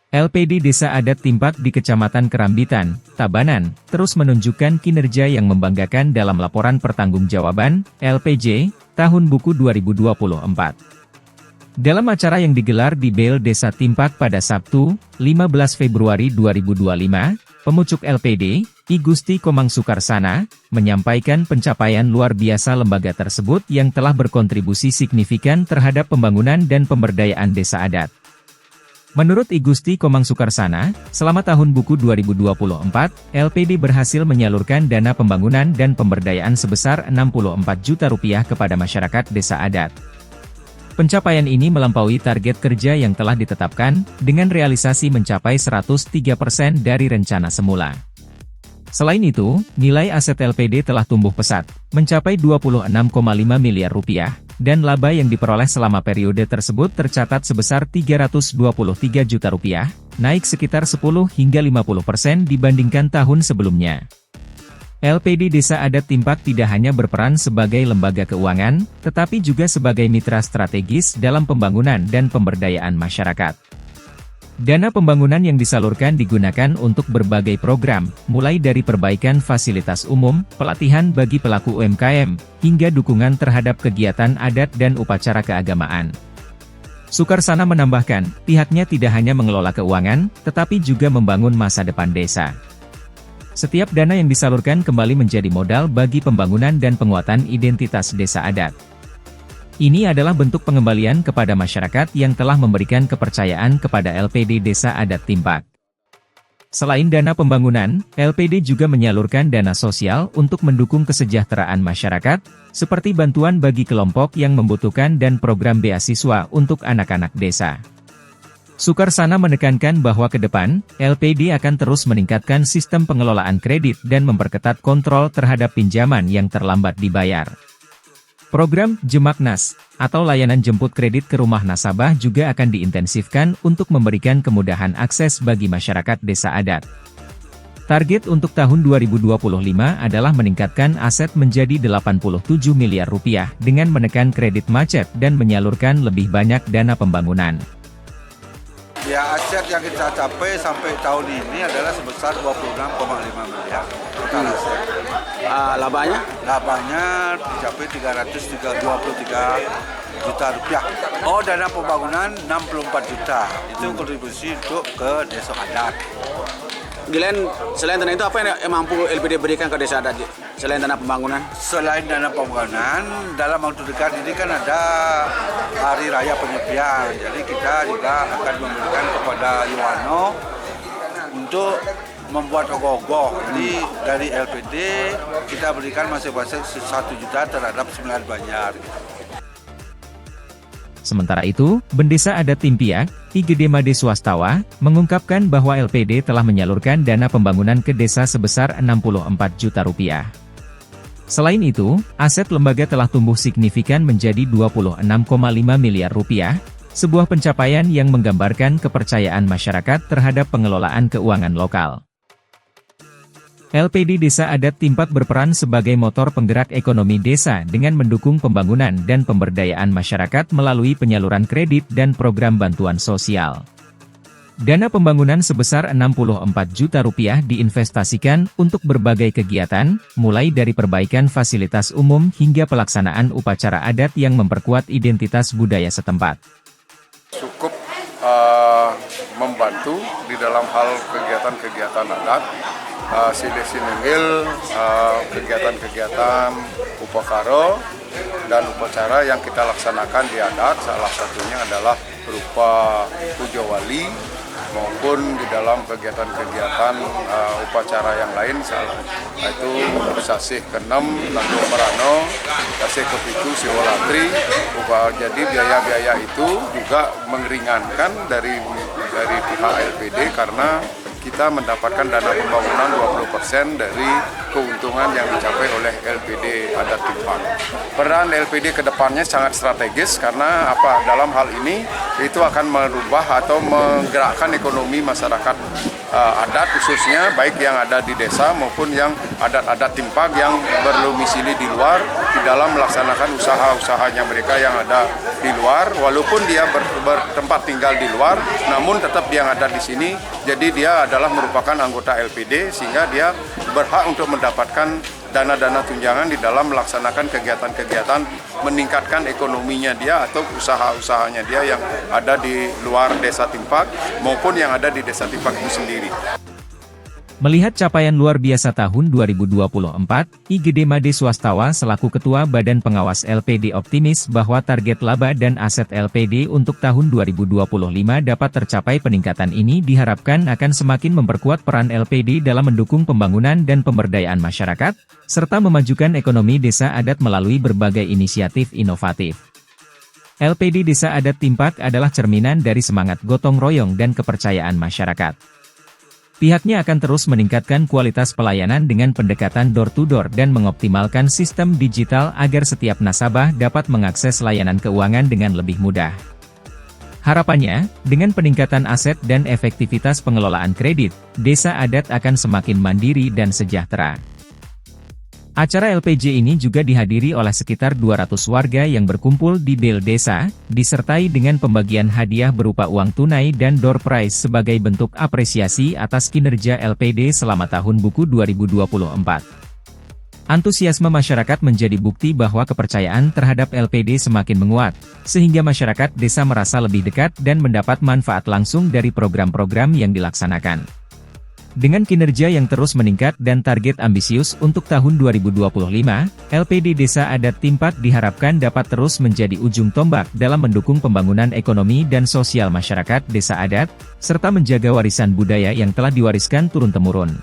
LPD Desa Adat Timpak di Kecamatan Kerambitan, Tabanan, terus menunjukkan kinerja yang membanggakan dalam laporan pertanggungjawaban, LPJ, tahun buku 2024. Dalam acara yang digelar di BEL Desa Timpak pada Sabtu, 15 Februari 2025, pemucuk LPD, I Gusti Komang Sukarsana, menyampaikan pencapaian luar biasa lembaga tersebut yang telah berkontribusi signifikan terhadap pembangunan dan pemberdayaan desa adat. Menurut I Gusti Komang Sukarsana, selama tahun buku 2024, LPD berhasil menyalurkan dana pembangunan dan pemberdayaan sebesar Rp64 juta kepada masyarakat desa adat. Pencapaian ini melampaui target kerja yang telah ditetapkan, dengan realisasi mencapai 103% dari rencana semula. Selain itu, nilai aset LPD telah tumbuh pesat, mencapai Rp26,5 miliar, dan laba yang diperoleh selama periode tersebut tercatat sebesar Rp323 juta, naik sekitar 10 hingga 50% dibandingkan tahun sebelumnya. LPD Desa Adat Timpak tidak hanya berperan sebagai lembaga keuangan, tetapi juga sebagai mitra strategis dalam pembangunan dan pemberdayaan masyarakat. Dana pembangunan yang disalurkan digunakan untuk berbagai program, mulai dari perbaikan fasilitas umum, pelatihan bagi pelaku UMKM, hingga dukungan terhadap kegiatan adat dan upacara keagamaan. Sukarsana menambahkan, pihaknya tidak hanya mengelola keuangan, tetapi juga membangun masa depan desa. Setiap dana yang disalurkan kembali menjadi modal bagi pembangunan dan penguatan identitas desa adat. Ini adalah bentuk pengembalian kepada masyarakat yang telah memberikan kepercayaan kepada LPD Desa Adat Timpak. Selain dana pembangunan, LPD juga menyalurkan dana sosial untuk mendukung kesejahteraan masyarakat, seperti bantuan bagi kelompok yang membutuhkan dan program beasiswa untuk anak-anak desa. Sukarsana menekankan bahwa ke depan, LPD akan terus meningkatkan sistem pengelolaan kredit dan memperketat kontrol terhadap pinjaman yang terlambat dibayar. Program Jemaknas, atau layanan jemput kredit ke rumah nasabah juga akan diintensifkan untuk memberikan kemudahan akses bagi masyarakat desa adat. Target untuk tahun 2025 adalah meningkatkan aset menjadi Rp87 miliar dengan menekan kredit macet dan menyalurkan lebih banyak dana pembangunan. Ya, aset yang kita capai sampai tahun ini adalah sebesar 26,5 miliar total aset. Labanya? Labanya mencapai 323 juta rupiah. Oh, dana pembangunan 64 juta. Itu kontribusi untuk ke desa adat. Glenn, selain dana itu apa yang mampu LPD berikan ke desa adat? Selain dana pembangunan? Selain dana pembangunan, dalam waktu dekat ini kan ada Hari Raya Penyepian. Jadi kita juga akan memberikan kepada Yohano untuk membuat ogoh-ogoh. Jadi dari LPD kita berikan masing-masing 1 juta terhadap 9 banjar. Sementara itu, Bendesa Adat Timpiak, I Gede Made Swastawa, mengungkapkan bahwa LPD telah menyalurkan dana pembangunan ke desa sebesar Rp64 juta. Selain itu, aset lembaga telah tumbuh signifikan menjadi Rp26,5 miliar, sebuah pencapaian yang menggambarkan kepercayaan masyarakat terhadap pengelolaan keuangan lokal. LPD Desa Adat Timpak berperan sebagai motor penggerak ekonomi desa dengan mendukung pembangunan dan pemberdayaan masyarakat melalui penyaluran kredit dan program bantuan sosial. Dana pembangunan sebesar Rp64 juta diinvestasikan untuk berbagai kegiatan, mulai dari perbaikan fasilitas umum hingga pelaksanaan upacara adat yang memperkuat identitas budaya setempat. Cukup membantu di dalam hal kegiatan-kegiatan adat, silih-sinenggil, kegiatan-kegiatan upakara dan upacara yang kita laksanakan di adat. Salah satunya adalah berupa puja wali maupun di dalam kegiatan-kegiatan upacara yang lain, yaitu sasih ke-6 Langgung Merano, sasih ke-7 Siwolatri. Jadi biaya-biaya itu juga meringankan dari pihak LPD karena kita mendapatkan dana pembangunan 20% dari keuntungan yang dicapai oleh LPD Adat Timpak. peran LPD ke depannya sangat strategis karena dalam hal ini itu akan merubah atau menggerakkan ekonomi masyarakat adat khususnya baik yang ada di desa maupun yang adat-adat Timpak yang berdomisili di luar di dalam melaksanakan usaha-usahanya mereka yang ada di luar walaupun dia bertempat tinggal di luar namun tetap dia ada di sini jadi dia adalah merupakan anggota LPD sehingga dia berhak untuk mendapatkan dana-dana tunjangan di dalam melaksanakan kegiatan-kegiatan meningkatkan ekonominya dia atau usaha-usahanya dia yang ada di luar desa Timpak maupun yang ada di desa Timpak itu sendiri. Melihat capaian luar biasa tahun 2024, IGD Made Swastawa selaku Ketua Badan Pengawas LPD optimis bahwa target laba dan aset LPD untuk tahun 2025 dapat tercapai. Peningkatan ini diharapkan akan semakin memperkuat peran LPD dalam mendukung pembangunan dan pemberdayaan masyarakat, serta memajukan ekonomi desa adat melalui berbagai inisiatif inovatif. LPD Desa Adat Timpak adalah cerminan dari semangat gotong royong dan kepercayaan masyarakat. Pihaknya akan terus meningkatkan kualitas pelayanan dengan pendekatan door-to-door dan mengoptimalkan sistem digital agar setiap nasabah dapat mengakses layanan keuangan dengan lebih mudah. Harapannya, dengan peningkatan aset dan efektivitas pengelolaan kredit, desa adat akan semakin mandiri dan sejahtera. Acara LPJ ini juga dihadiri oleh sekitar 200 warga yang berkumpul di Bel Desa, disertai dengan pembagian hadiah berupa uang tunai dan door prize sebagai bentuk apresiasi atas kinerja LPD selama tahun buku 2024. Antusiasme masyarakat menjadi bukti bahwa kepercayaan terhadap LPD semakin menguat, sehingga masyarakat desa merasa lebih dekat dan mendapat manfaat langsung dari program-program yang dilaksanakan. Dengan kinerja yang terus meningkat dan target ambisius untuk tahun 2025, LPD Desa Adat Timpak diharapkan dapat terus menjadi ujung tombak dalam mendukung pembangunan ekonomi dan sosial masyarakat desa adat, serta menjaga warisan budaya yang telah diwariskan turun-temurun.